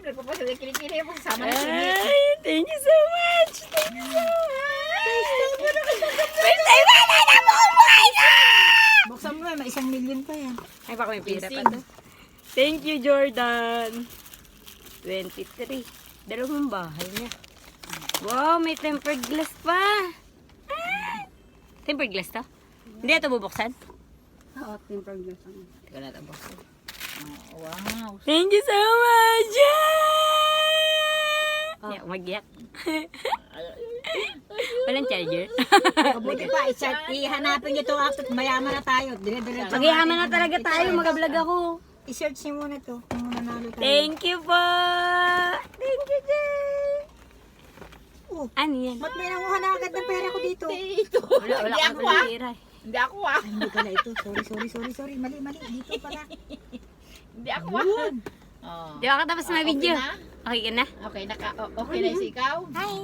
nagpapasok na kilikili mo. Sama na sini. Ay, thank you so much. Thank you so much. First time ba na nabubuhay na? Buksan mo may 1 million pa yan. Ay, baka may pira pa Gising. to. Thank you, Jordan. 23. Dalawang bahay niya. Wow, may tempered glass pa. Ah! Tempered glass to? Hindi ito bubuksan? Oo, tempered glass. Teka na ito buksan. Oh, wow. Thank you so much! Yeah, mag-yak. Walang charger. Mabuti pa, ihanapin niyo to after mayaman na tayo. Dire-diretso. Magyaman na talaga tayo, mag-vlog ako. I-search niyo muna to kung nanalo tayo. Thank you po! Thank you, Jay! Oh, Ano yan? ba't may nanguha na agad ng pera ko dito? Wala Hindi kang ako ah. pera. Hindi ako ah. Ay, hindi pala ito. Sorry. Mali. Dito pala. Hindi ako ah. Yun. Oh. Di ba katapos na Okay video? na? Okay ka na? Okay, okay na si ikaw? Hi!